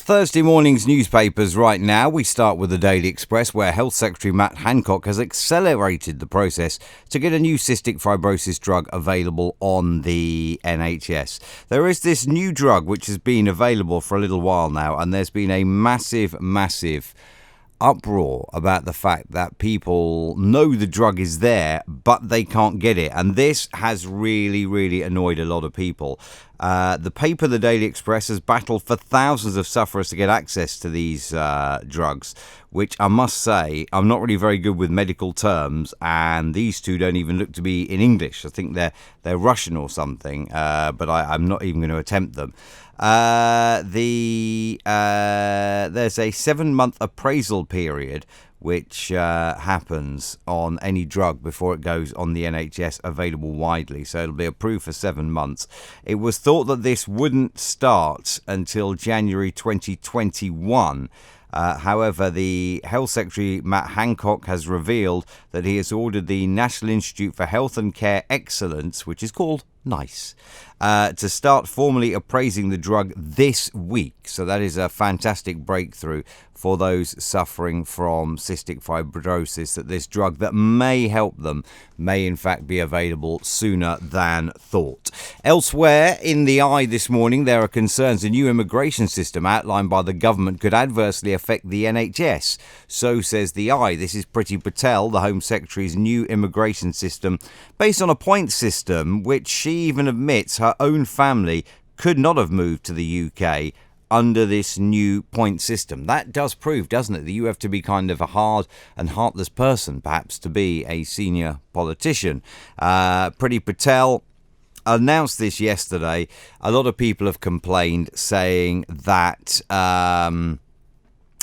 Thursday morning's newspapers right now. We start with the Daily Express, where Health Secretary Matt Hancock has accelerated the process to get a new cystic fibrosis drug available on the NHS. There is this new drug which has been available for a little while now, and there's been a massive uproar about the fact that people know the drug is there, but they can't get it. And this has really annoyed a lot of people. The paper, the Daily Express, has battled for thousands of sufferers to get access to these drugs, which I must say, I'm not really very good with medical terms, and these two don't even look to be in English. I think they're Russian or something, but I'm not even going to attempt them. There's a 7-month appraisal period which happens on any drug before it goes on the NHS, available widely. So it'll be approved for 7 months. It was thought that this wouldn't start until January 2021. However, the Health Secretary, Matt Hancock, has revealed that he has ordered the National Institute for Health and Care Excellence, which is called NICE, to start formally appraising the drug this week. So that is a fantastic breakthrough for those suffering from cystic fibrosis, that this drug that may help them may in fact be available sooner than thought. Elsewhere in the Eye this morning, there are concerns a new immigration system outlined by the government could adversely affect the NHS. So says the Eye. This is Priti Patel, the Home Secretary's new immigration system, based on a point system which she even admits her own family could not have moved to the UK under this new point system. That does prove, doesn't it, that you have to be kind of a hard and heartless person, perhaps, to be a senior politician. Priti Patel announced this yesterday. A lot of people have complained, saying that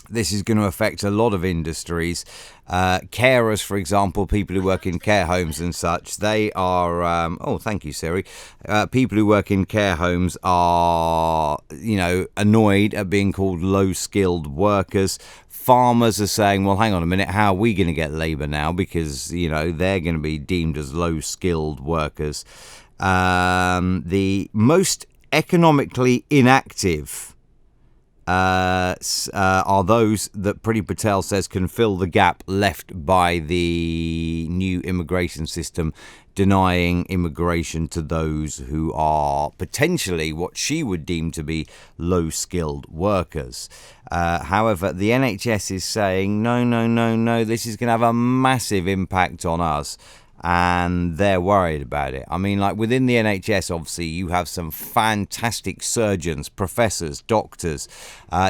this is going to affect a lot of industries. Carers, for example, people who work in care homes and such, they are, thank you, Siri. People who work in care homes are, annoyed at being called low-skilled workers. Farmers are saying, well, hang on a minute, how are we going to get labour now? Because, they're going to be deemed as low-skilled workers. The most economically inactive are those that Priti Patel says can fill the gap left by the new immigration system, denying immigration to those who are potentially what she would deem to be low-skilled workers. However, the NHS is saying, no, this is going to have a massive impact on us. And they're worried about it. I mean, like within the NHS, obviously, you have some fantastic surgeons, professors, doctors.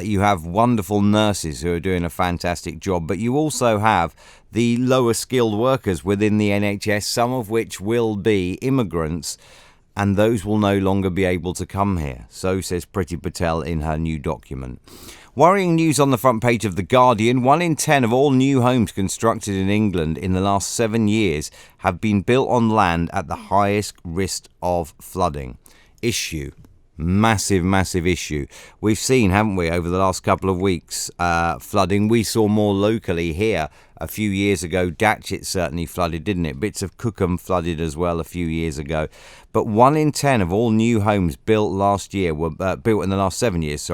You have wonderful nurses who are doing a fantastic job. But you also have the lower skilled workers within the NHS, some of which will be immigrants, and those will no longer be able to come here. So says Priti Patel in her new document. Worrying news on the front page of The Guardian. 1 in 10 of all new homes constructed in England in the last 7 years have been built on land at the highest risk of flooding. Issue. Massive issue. We've seen, haven't we, over the last couple of weeks, flooding. We saw more locally here a few years ago. Datchet certainly flooded, didn't it? Bits of Cookham flooded as well a few years ago. But 1 in 10 of all new homes built last year were built in the last 7 years,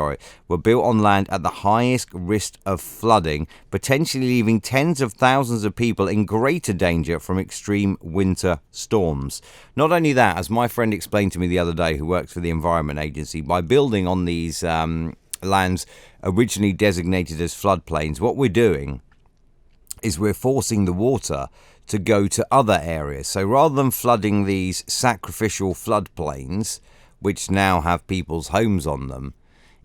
were built on land at the highest risk of flooding, potentially leaving tens of thousands of people in greater danger from extreme winter storms. Not only that, as my friend explained to me the other day, who works for the Environment Agency, by building on these lands originally designated as floodplains, what we're doing is we're forcing the water to go to other areas. So rather than flooding these sacrificial floodplains, which now have people's homes on them,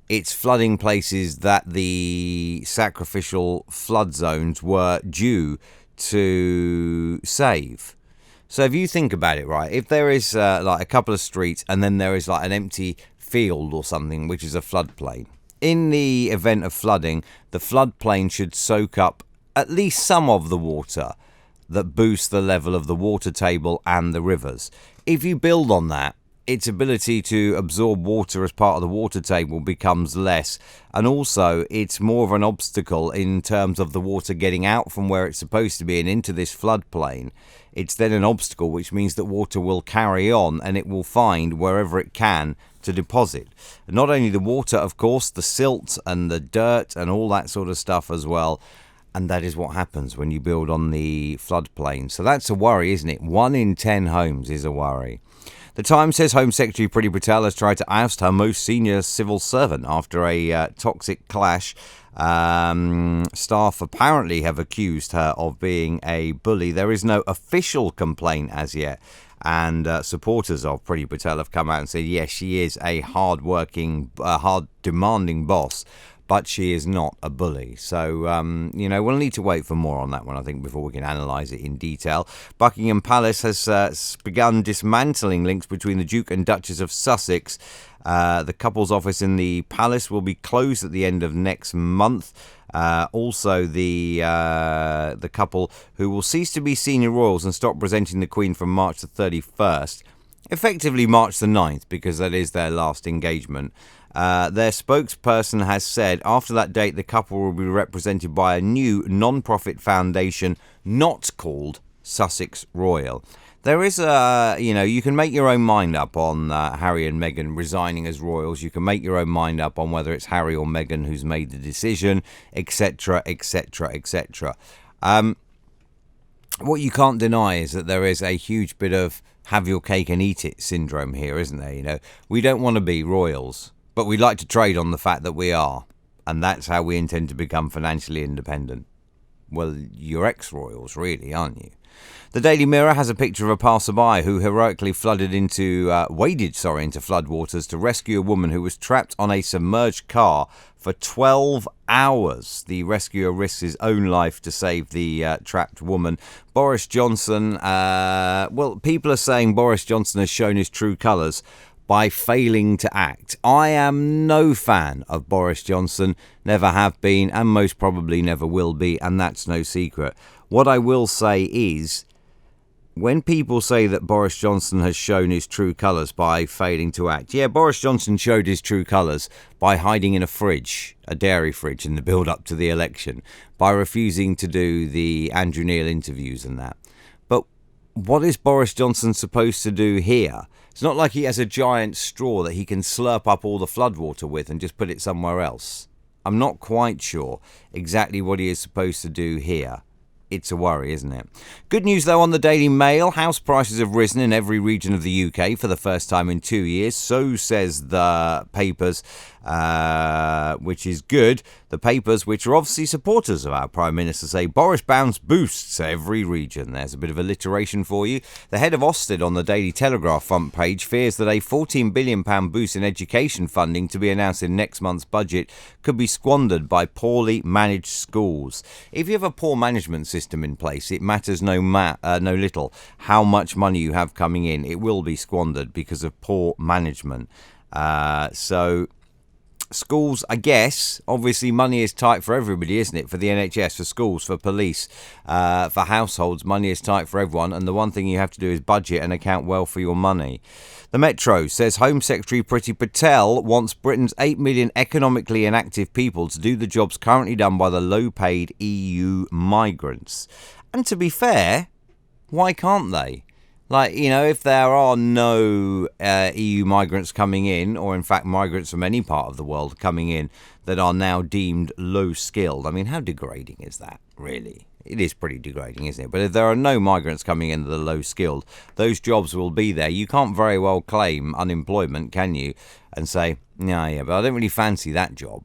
it's flooding places that the sacrificial flood zones were due to save. So if you think about it, right, if there is like a couple of streets and then there is like an empty field or something, which is a floodplain, in the event of flooding, the floodplain should soak up at least some of the water that boosts the level of the water table and the rivers. If you build on that, its ability to absorb water as part of the water table becomes less. And also, it's more of an obstacle in terms of the water getting out from where it's supposed to be and into this floodplain. It's then an obstacle, which means that water will carry on and it will find wherever it can to deposit. Not only the water, of course, the silt and the dirt and all that sort of stuff as well. And that is what happens when you build on the floodplain. So that's a worry, isn't it? 1 in 10 homes is a worry. The Times says Home Secretary Priti Patel has tried to oust her most senior civil servant after a toxic clash. Staff apparently have accused her of being a bully. There is no official complaint as yet. And supporters of Priti Patel have come out and said, yes, she is a hard-working, hard-demanding boss, but she is not a bully. So, we'll need to wait for more on that one, I think, before we can analyse it in detail. Buckingham Palace has begun dismantling links between the Duke and Duchess of Sussex. The couple's office in the palace will be closed at the end of next month. Also, the couple, who will cease to be senior royals and stop presenting the Queen from March the 31st, effectively March the 9th, because that is their last engagement. Their spokesperson has said after that date the couple will be represented by a new non-profit foundation not called Sussex Royal. There is you can make your own mind up on Harry and Meghan resigning as royals. You can make your own mind up on whether it's Harry or Meghan who's made the decision, etc., etc., etc. What you can't deny is that there is a huge bit of have your cake and eat it syndrome here, isn't there? We don't want to be royals, but we'd like to trade on the fact that we are. And that's how we intend to become financially independent. Well, you're ex-royals, really, aren't you? The Daily Mirror has a picture of a passerby who heroically waded into floodwaters to rescue a woman who was trapped on a submerged car for 12 hours. The rescuer risks his own life to save the trapped woman. Boris Johnson, people are saying Boris Johnson has shown his true colours by failing to act. I am no fan of Boris Johnson, never have been, and most probably never will be, and that's no secret. What I will say is, when people say that Boris Johnson has shown his true colours by failing to act, yeah, Boris Johnson showed his true colours by hiding in a fridge, a dairy fridge, in the build-up to the election, by refusing to do the Andrew Neil interviews and that. But what is Boris Johnson supposed to do here? It's not like he has a giant straw that he can slurp up all the floodwater with and just put it somewhere else. I'm not quite sure exactly what he is supposed to do here. It's a worry, isn't it? Good news, though, on the Daily Mail. House prices have risen in every region of the UK for the first time in 2 years. So says the papers, which is good. The papers, which are obviously supporters of our Prime Minister, say Boris Bounce boosts every region. There's a bit of alliteration for you. The head of Ofsted on the Daily Telegraph front page fears that a £14 billion boost in education funding to be announced in next month's budget could be squandered by poorly managed schools. If you have a poor management system in place, it matters no little how much money you have coming in. It will be squandered because of poor management. So schools, I guess, obviously money is tight for everybody, isn't it? For the NHS, for schools, for police, for households, money is tight for everyone. And the one thing you have to do is budget and account well for your money. The Metro says Home Secretary Priti Patel wants Britain's 8 million economically inactive people to do the jobs currently done by the low-paid EU migrants. And to be fair, why can't they? If there are no EU migrants coming in, or in fact migrants from any part of the world coming in that are now deemed low-skilled, I mean, how degrading is that, really? It is pretty degrading, isn't it? But if there are no migrants coming in that are low-skilled, those jobs will be there. You can't very well claim unemployment, can you? And say, yeah, but I don't really fancy that job.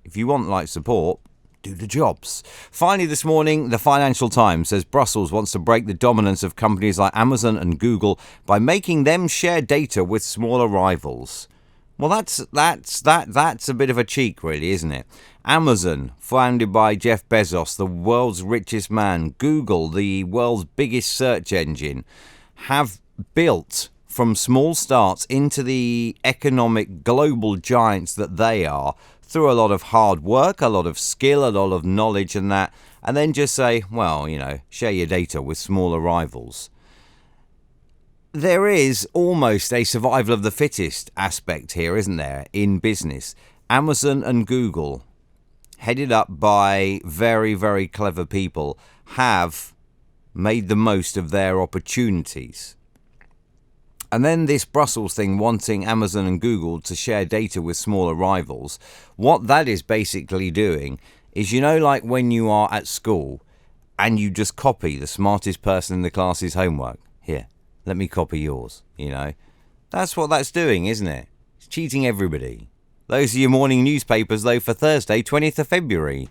If you want, support, do the jobs. Finally this morning, the Financial Times says Brussels wants to break the dominance of companies like Amazon and Google by making them share data with smaller rivals. Well, that's a bit of a cheek, really, isn't it? Amazon, founded by Jeff Bezos, the world's richest man, Google, the world's biggest search engine, have built from small starts into the economic global giants that they are through a lot of hard work, a lot of skill, a lot of knowledge and that, and then just say, well, share your data with smaller rivals. there is almost a survival of the fittest aspect here, isn't there, in business? Amazon and Google, headed up by very, very clever people, have made the most of their opportunities. And then this Brussels thing, wanting Amazon and Google to share data with smaller rivals, what that is basically doing is, like when you are at school and you just copy the smartest person in the class's homework. Here, let me copy yours, That's what that's doing, isn't it? It's cheating everybody. Those are your morning newspapers, though, for Thursday, 20th of February.